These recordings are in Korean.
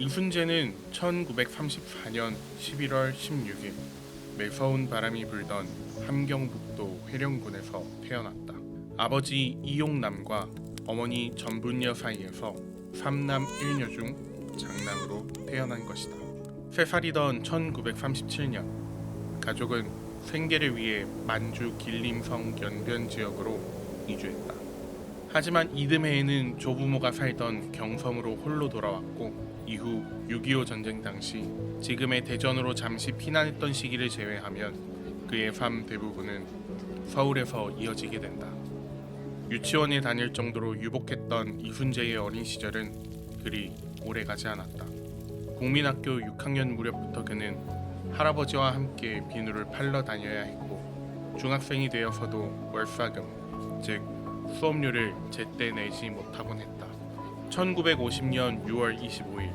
이순재는 1934년 11월 16일 매서운 바람이 불던 함경북도 회령군에서 태어났다. 아버지 이용남과 어머니 전분여 사이에서 3남 1녀 중 장남으로 태어난 것이다. 3살이던 1937년 가족은 생계를 위해 만주 길림성 연변 지역으로 이주했다. 하지만 이듬해에는 조부모가 살던 경성으로 홀로 돌아왔고 이후 6.25 전쟁 당시 지금의 대전으로 잠시 피난했던 시기를 제외하면 그의 삶 대부분은 서울에서 이어지게 된다. 유치원에 다닐 정도로 유복했던 이순재의 어린 시절은 그리 오래가지 않았다. 국민학교 6학년 무렵부터 그는 할아버지와 함께 비누를 팔러 다녀야 했고 중학생이 되어서도 월사금, 즉 수업료를 제때 내지 못하곤 했다. 1950년 6월 25일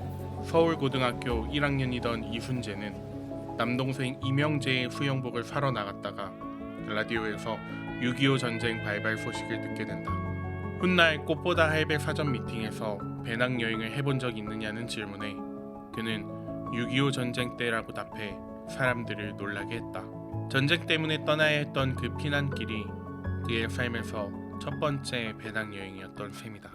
서울고등학교 1학년이던 이순재는 남동생 이명재의 수영복을 사러 나갔다가 라디오에서 6.25 전쟁 발발 소식을 듣게 된다. 훗날 꽃보다 할배 사전 미팅에서 배낭여행을 해본 적 있느냐는 질문에 그는 6.25 전쟁 때라고 답해 사람들을 놀라게 했다. 전쟁 때문에 떠나야 했던 그 피난길이 그의 삶에서 첫 번째 배낭여행이었던 셈이다.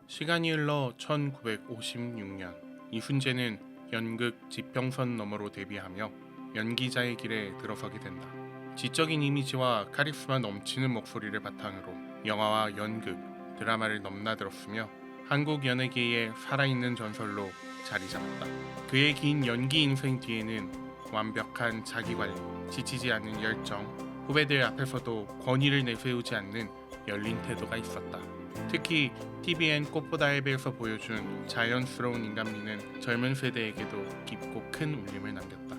시간이 흘러 1956년 이순재는 연극 지평선 너머로 데뷔하며 연기자의 길에 들어서게 된다. 지적인 이미지와 카리스마 넘치는 목소리를 바탕으로 영화와 연극, 드라마를 넘나들었으며 한국 연예계의 살아있는 전설로 자리 잡았다. 그의 긴 연기 인생 뒤에는 완벽한 자기관리, 지치지 않는 열정, 후배들 앞에서도 권위를 내세우지 않는 열린 태도가 있었다. 특히 TVN 꽃보다 할배에서 보여준 자연스러운 인간미는 젊은 세대에게도 깊고 큰 울림을 남겼다.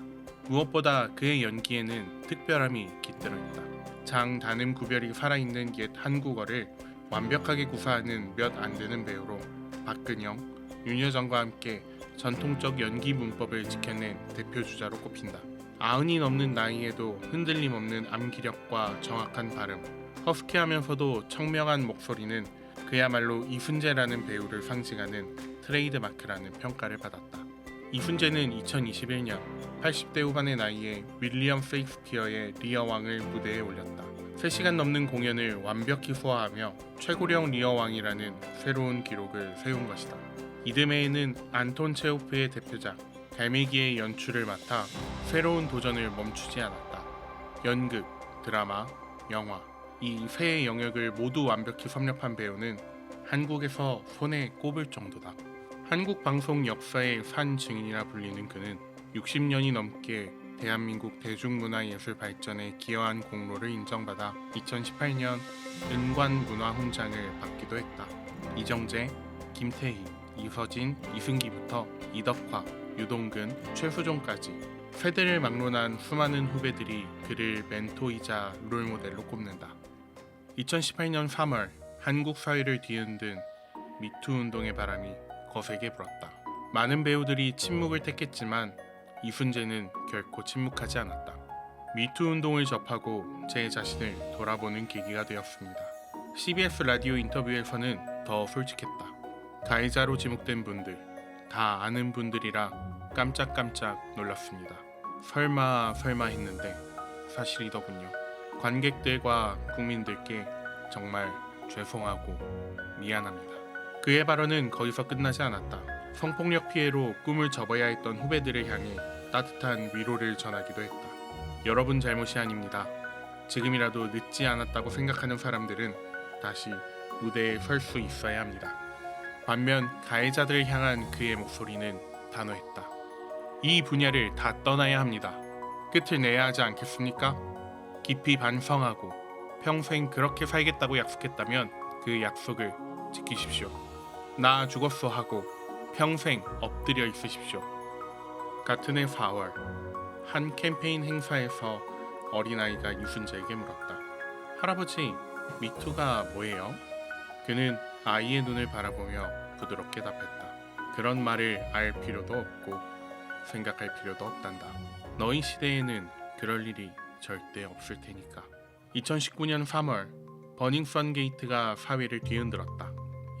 무엇보다 그의 연기에는 특별함이 깃들어 있다. 장, 단음 구별이 살아있는 옛 한국어를 완벽하게 구사하는 몇 안 되는 배우로 박근영, 윤여정과 함께 전통적 연기 문법을 지켜낸 대표 주자로 꼽힌다. 90이 넘는 나이에도 흔들림 없는 암기력과 정확한 발음, 허스키하면서도 청명한 목소리는 그야말로 이순재라는 배우를 상징하는 트레이드 마크라는 평가를 받았다. 이순재는 2021년 80대 후반의 나이에 윌리엄 셰익스피어의 리어 왕을 무대에 올렸다. 3시간 넘는 공연을 완벽히 소화하며 최고령 리어 왕이라는 새로운 기록을 세운 것이다. 이듬해에는 안톤 체호프의 대표작 갈매기의 연출을 맡아 새로운 도전을 멈추지 않았다. 연극, 드라마, 영화 이 세 영역을 모두 완벽히 섭렵한 배우는 한국에서 손에 꼽을 정도다. 한국 방송 역사의 산 증인이라 불리는 그는 60년이 넘게 대한민국 대중문화예술 발전에 기여한 공로를 인정받아 2018년 은관문화훈장을 받기도 했다. 이정재, 김태희, 이서진, 이승기부터 이덕화, 유동근, 최수종까지 세대를 막론한 수많은 후배들이 그를 멘토이자 롤모델로 꼽는다. 2018년 3월 한국 사회를 뒤흔든 미투 운동의 바람이 거세게 불었다. 많은 배우들이 침묵을 택했지만 이순재는 결코 침묵하지 않았다. 미투 운동을 접하고 제 자신을 돌아보는 계기가 되었습니다. CBS 라디오 인터뷰에서는 더 솔직했다. 가해자로 지목된 분들, 다 아는 분들이라 깜짝깜짝 놀랐습니다. 설마 했는데 사실이더군요. 관객들과 국민들께 정말 죄송하고 미안합니다. 그의 발언은 거기서 끝나지 않았다. 성폭력 피해로 꿈을 접어야 했던 후배들을 향해 따뜻한 위로를 전하기도 했다. 여러분 잘못이 아닙니다. 지금이라도 늦지 않았다고 생각하는 사람들은 다시 무대에 설 수 있어야 합니다. 반면 가해자들을 향한 그의 목소리는 단호했다. 이 분야를 다 떠나야 합니다. 끝을 내야 하지 않겠습니까? 깊이 반성하고 평생 그렇게 살겠다고 약속했다면 그 약속을 지키십시오. 나 죽었어 하고 평생 엎드려 있으십시오. 같은 해 4월 한 캠페인 행사에서 어린아이가 이순재에게 물었다. 할아버지, 미투가 뭐예요? 그는 아이의 눈을 바라보며 부드럽게 답했다. 그런 말을 알 필요도 없고 생각할 필요도 없단다. 너희 시대에는 그럴 일이 절대 없을 테니까. 2019년 3월 버닝썬 게이트가 사회를 뒤흔들었다.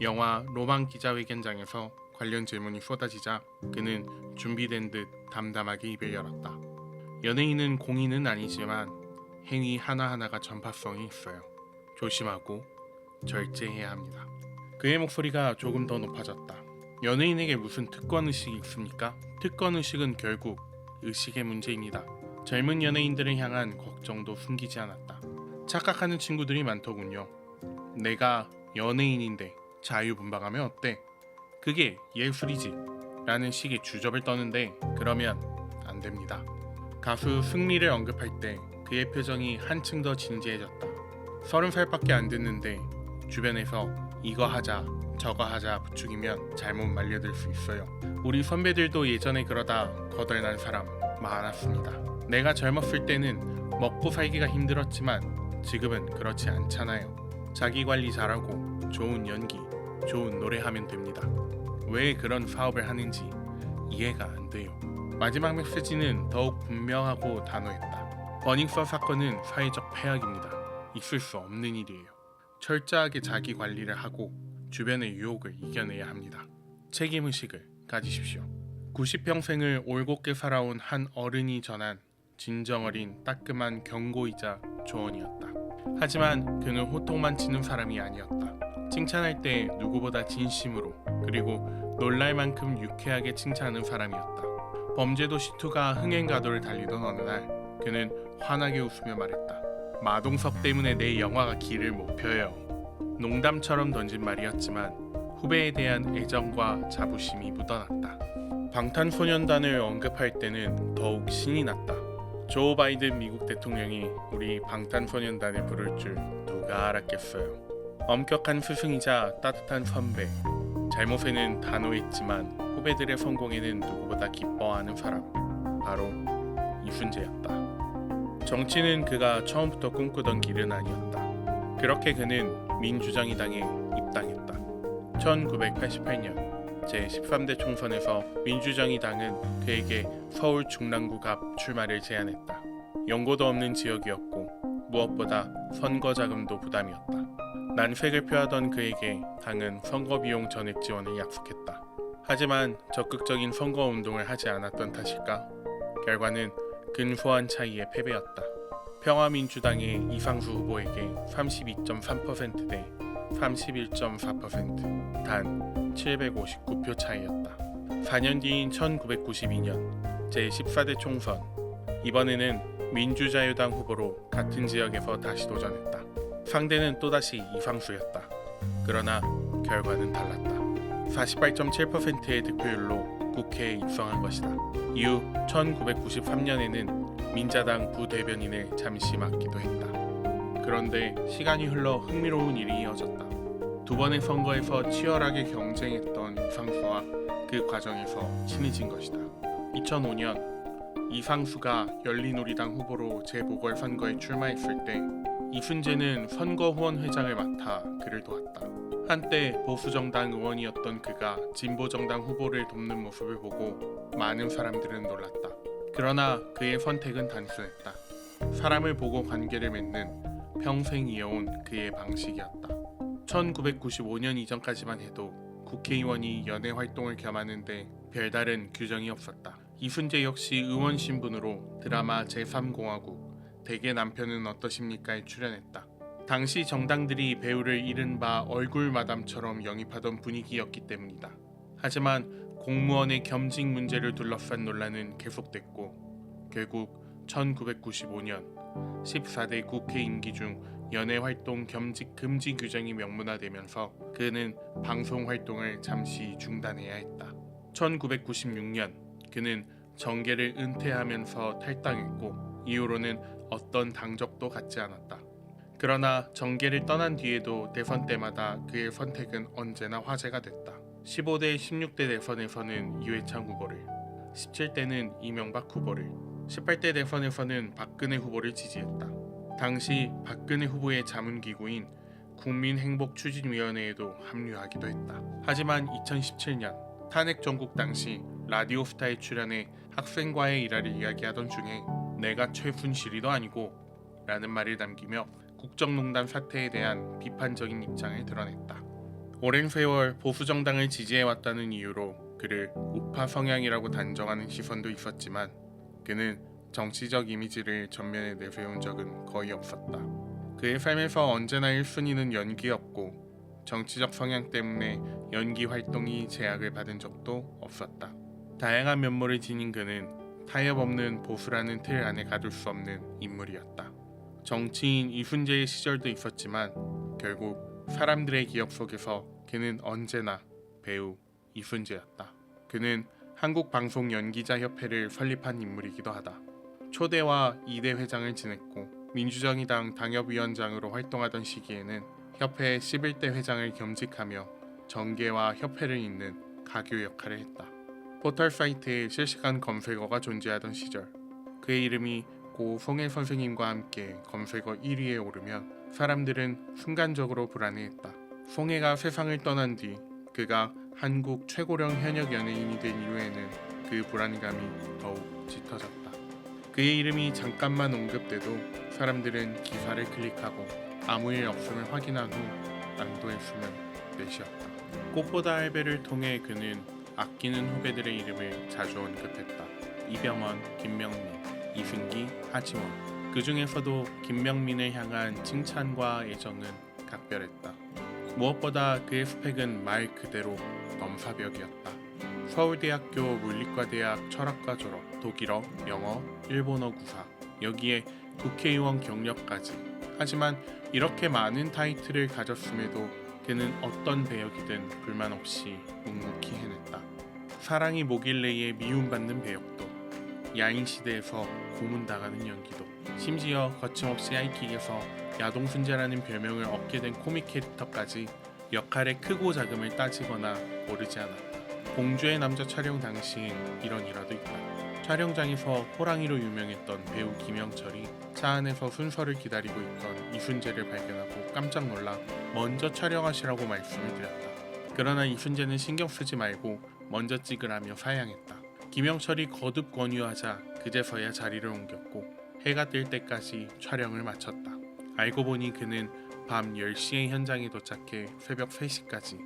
영화 로망 기자회견장에서 관련 질문이 쏟아지자 그는 준비된 듯 담담하게 입을 열었다. 연예인은 공인은 아니지만 행위 하나하나가 전파성이 있어요. 조심하고 절제해야 합니다. 그의 목소리가 조금 더 높아졌다. 연예인에게 무슨 특권의식이 있습니까? 특권의식은 결국 의식의 문제입니다. 젊은 연예인들을 향한 걱정도 숨기지 않았다. 착각하는 친구들이 많더군요. 내가 연예인인데 자유분방하면 어때? 그게 예술이지 라는 식의 주접을 떠는데 그러면 안 됩니다. 가수 승리를 언급할 때 그의 표정이 한층 더 진지해졌다. 30살밖에 안 됐는데 주변에서 이거 하자 저거 하자 부추기면 잘못 말려들 수 있어요. 우리 선배들도 예전에 그러다 거덜난 사람 많았습니다. 내가 젊었을 때는 먹고 살기가 힘들었지만 지금은 그렇지 않잖아요. 자기 관리 잘하고 좋은 연기, 좋은 노래 하면 됩니다. 왜 그런 사업을 하는지 이해가 안 돼요. 마지막 메시지는 더욱 분명하고 단호했다. 버닝썬 사건은 사회적 폐악입니다. 있을 수 없는 일이에요. 철저하게 자기 관리를 하고 주변의 유혹을 이겨내야 합니다. 책임의식을 가지십시오. 90평생을 올곧게 살아온 한 어른이 전한 진정어린 따끔한 경고이자 조언이었다. 하지만 그는 호통만 치는 사람이 아니었다. 칭찬할 때 누구보다 진심으로 그리고 놀랄 만큼 유쾌하게 칭찬하는 사람이었다. 범죄도시2가 흥행가도를 달리던 어느 날 그는 환하게 웃으며 말했다. 마동석 때문에 내 영화가 길을 못 펴요. 농담처럼 던진 말이었지만 후배에 대한 애정과 자부심이 묻어났다. 방탄소년단을 언급할 때는 더욱 신이 났다. 조 바이든 미국 대통령이 우리 방탄소년단을 부를 줄 누가 알았겠어요. 엄격한 스승이자 따뜻한 선배. 잘못에는 단호했지만 후배들의 성공에는 누구보다 기뻐하는 사람. 바로 이순재였다. 정치는 그가 처음부터 꿈꾸던 길은 아니었다. 그렇게 그는 민주정의당에 입당했다. 1988년 제13대 총선에서 민주정의당은 그에게 서울 중랑구 갑 출마를 제안했다. 연고도 없는 지역이었고 무엇보다 선거 자금도 부담이었다. 난색을 표하던 그에게 당은 선거비용 전액 지원을 약속했다. 하지만 적극적인 선거운동을 하지 않았던 탓일까? 결과는 근소한 차이의 패배였다. 평화민주당의 이상수 후보에게 32.3% 대 31.4%, 단 759표 차이였다. 4년 뒤인 1992년 제14대 총선, 이번에는 민주자유당 후보로 같은 지역에서 다시 도전했다. 상대는 또다시 이상수였다. 그러나 결과는 달랐다. 48.7%의 득표율로 국회에 입성한 것이다. 이후 1993년에는 민자당 부대변인을 잠시 맡기도 했다. 그런데 시간이 흘러 흥미로운 일이 이어졌다. 두 번의 선거에서 치열하게 경쟁했던 이상수와 그 과정에서 친해진 것이다. 2005년 이상수가 열린우리당 후보로 재보궐선거에 출마했을 때 이순재는 선거후원회장을 맡아 그를 도왔다. 한때 보수정당 의원이었던 그가 진보정당 후보를 돕는 모습을 보고 많은 사람들은 놀랐다. 그러나 그의 선택은 단순했다. 사람을 보고 관계를 맺는 평생 이어온 그의 방식이었다. 1995년 이전까지만 해도 국회의원이 연예 활동을 겸하는데 별다른 규정이 없었다. 이순재 역시 의원 신분으로 드라마 제3공화국 대개 남편은 어떠십니까에 출연했다. 당시 정당들이 배우를 이른바 얼굴 마담처럼 영입하던 분위기였기 때문이다. 하지만 공무원의 겸직 문제를 둘러싼 논란은 계속됐고 결국 1995년 14대 국회 임기 중 연예활동 겸직 금지 규정이 명문화되면서 그는 방송 활동을 잠시 중단해야 했다. 1996년 그는 정계를 은퇴하면서 탈당했고 이후로는 어떤 당적도 갖지 않았다. 그러나 정계를 떠난 뒤에도 대선 때마다 그의 선택은 언제나 화제가 됐다. 15대 16대 대선에서는 이회창 후보를, 17대는 이명박 후보를, 18대 대선에서는 박근혜 후보를 지지했다. 당시 박근혜 후보의 자문기구인 국민행복추진위원회에도 합류하기도 했다. 하지만 2017년 탄핵 정국 당시 라디오스타에 출연해 학생과의 일화를 이야기하던 중에 내가 최순실이도 아니고 라는 말을 남기며 국정농단 사태에 대한 비판적인 입장을 드러냈다. 오랜 세월 보수정당을 지지해왔다는 이유로 그를 우파 성향이라고 단정하는 시선도 있었지만 그는 정치적 이미지를 전면에 내세운 적은 거의 없었다. 그의 삶에서 언제나 1순위는 연기였고 정치적 성향 때문에 연기 활동이 제약을 받은 적도 없었다. 다양한 면모를 지닌 그는 타협 없는 보수라는 틀 안에 가둘 수 없는 인물이었다. 정치인 이순재의 시절도 있었지만 결국 사람들의 기억 속에서 그는 언제나 배우 이순재였다. 그는 한국방송연기자협회를 설립한 인물이기도 하다. 초대와 2대 회장을 지냈고 민주정의당 당협위원장으로 활동하던 시기에는 협회 11대 회장을 겸직하며 정계와 협회를 잇는 가교 역할을 했다. 포털 사이트에 실시간 검색어가 존재하던 시절 그의 이름이 고 송혜 선생님과 함께 검색어 1위에 오르면 사람들은 순간적으로 불안해했다. 송혜가 세상을 떠난 뒤 그가 한국 최고령 현역 연예인이 된 이후에는 그 불안감이 더욱 짙어졌다. 그의 이름이 잠깐만 언급돼도 사람들은 기사를 클릭하고 아무 일 없음을 확인한 후 안도했으면 내쉬었다. 꽃보다 할배를 통해 그는 아끼는 후배들의 이름을 자주 언급했다. 이병헌, 김명민, 이승기, 하지원. 그 중에서도 김명민을 향한 칭찬과 애정은 각별했다. 무엇보다 그의 스펙은 말 그대로 넘사벽이었다. 서울대학교 물리과대학 철학과 졸업, 독일어, 영어, 일본어 구사, 여기에 국회의원 경력까지. 하지만 이렇게 많은 타이틀을 가졌음에도 그는 어떤 배역이든 불만 없이 묵묵히 해냈다. 사랑이 뭐길래에 미움받는 배역도, 야인시대에서 고문당하는 연기도, 심지어 거침없이 하이킥에서 야동순재라는 별명을 얻게 된 코믹 캐릭터까지 역할의 크고 작음을 따지거나 고르지 않았다. 공주의 남자 촬영 당시엔 이런 일화도 있다. 촬영장에서 호랑이로 유명했던 배우 김영철이 차 안에서 순서를 기다리고 있던 이순재를 발견하고 깜짝 놀라 먼저 촬영하시라고 말씀을 드렸다. 그러나 이순재는 신경 쓰지 말고 먼저 찍으라며 사양했다. 김영철이 거듭 권유하자 그제서야 자리를 옮겼고 해가 뜰 때까지 촬영을 마쳤다. 알고 보니 그는 밤 10시에 현장에 도착해 새벽 3시까지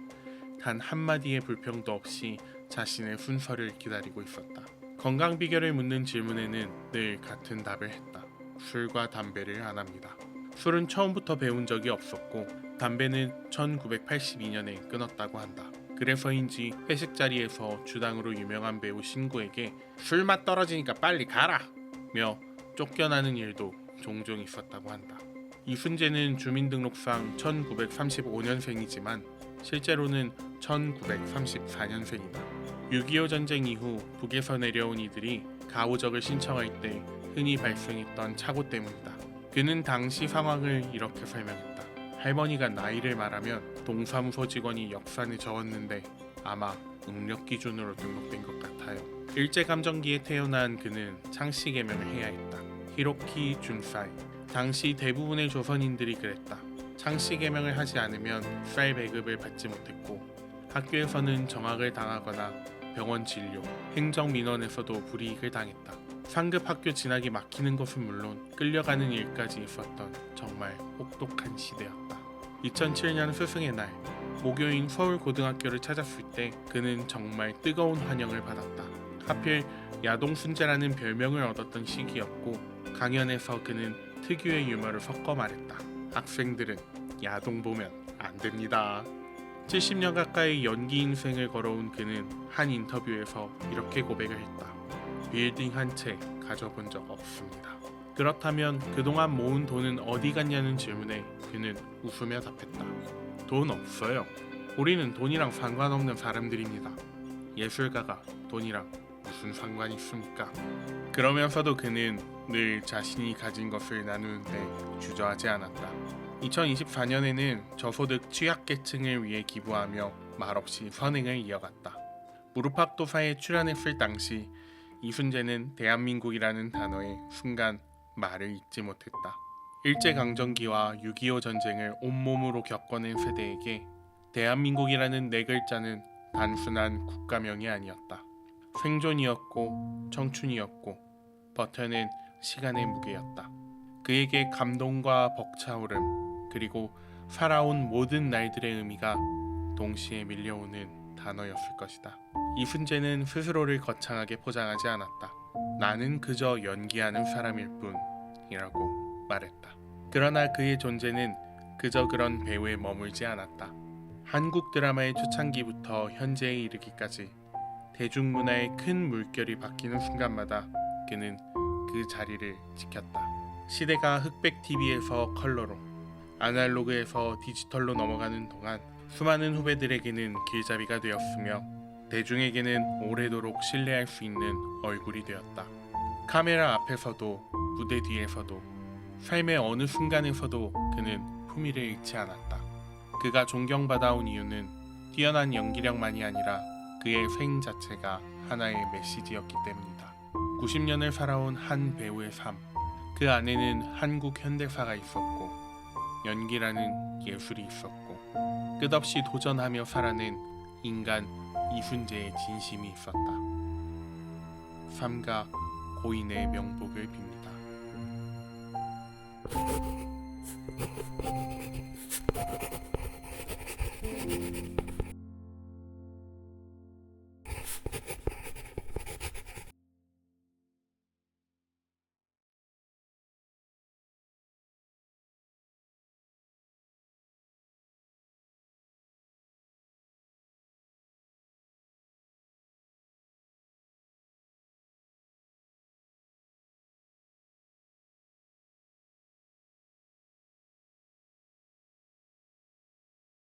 단 한마디의 불평도 없이 자신의 순서를 기다리고 있었다. 건강 비결을 묻는 질문에는 늘 같은 답을 했다. 술과 담배를 안 합니다. 술은 처음부터 배운 적이 없었고 담배는 1982년에 끊었다고 한다. 그래서인지 회식 자리에서 주당으로 유명한 배우 신구에게 술맛 떨어지니까 빨리 가라! 며 쫓겨나는 일도 종종 있었다고 한다. 이순재는 주민등록상 1935년생이지만 실제로는 1934년생이다. 6.25 전쟁 이후 북에서 내려온 이들이 가오적을 신청할 때 흔히 발생했던 착오 때문이다. 그는 당시 상황을 이렇게 설명했다. 할머니가 나이를 말하면 동사무소 직원이 역산에 적었는데 아마 응력 기준으로 등록된 것 같아요. 일제감정기에 태어난 그는 창씨 개명을 해야 했다. 히로키 준사이. 당시 대부분의 조선인들이 그랬다. 창씨 개명을 하지 않으면 쌀 배급을 받지 못했고 학교에서는 정학을 당하거나 병원 진료, 행정민원에서도 불이익을 당했다. 상급 학교 진학이 막히는 것은 물론 끌려가는 일까지 있었던 정말 혹독한 시대였다. 2007년 스승의 날, 모교인 서울고등학교를 찾았을 때 그는 정말 뜨거운 환영을 받았다. 하필 야동순재라는 별명을 얻었던 시기였고 강연에서 그는 특유의 유머를 섞어 말했다. 학생들은 야동 보면 안 됩니다. 70년 가까이 연기 인생을 걸어온 그는 한 인터뷰에서 이렇게 고백을 했다. 빌딩 한 채 가져본 적 없습니다. 그렇다면 그동안 모은 돈은 어디 갔냐는 질문에 그는 웃으며 답했다. 돈 없어요. 우리는 돈이랑 상관없는 사람들입니다. 예술가가 돈이랑 무슨 상관이 있습니까? 그러면서도 그는 늘 자신이 가진 것을 나누는데 주저하지 않았다. 2024년에는 저소득 취약계층을 위해 기부하며 말없이 선행을 이어갔다. 무릎팍도사에 출연했을 당시 이순재는 대한민국이라는 단어에 순간 말을 잇지 못했다. 일제강점기와 6.25 전쟁을 온몸으로 겪어낸 세대에게 대한민국이라는 네 글자는 단순한 국가명이 아니었다. 생존이었고 청춘이었고 버텨낸 시간의 무게였다. 그에게 감동과 벅차오름 그리고 살아온 모든 날들의 의미가 동시에 밀려오는 단어였을 것이다. 이순재는 스스로를 거창하게 포장하지 않았다. 나는 그저 연기하는 사람일 뿐이라고 말했다. 그러나 그의 존재는 그저 그런 배우에 머물지 않았다. 한국 드라마의 초창기부터 현재에 이르기까지 대중문화의 큰 물결이 바뀌는 순간마다 그는 그 자리를 지켰다. 시대가 흑백 TV에서 컬러로, 아날로그에서 디지털로 넘어가는 동안 수많은 후배들에게는 길잡이가 되었으며 대중에게는 오래도록 신뢰할 수 있는 얼굴이 되었다. 카메라 앞에서도 무대 뒤에서도 삶의 어느 순간에서도 그는 품위를 잃지 않았다. 그가 존경받아온 이유는 뛰어난 연기력만이 아니라 그의 생 자체가 하나의 메시지였기 때문이다. 90년을 살아온 한 배우의 삶, 그 안에는 한국 현대사가 있었고 연기라는 예술이 있었고 끝없이 도전하며 살아낸 인간 이순재의 진심이 있었다. 삼가 고인의 명복을 빕니다.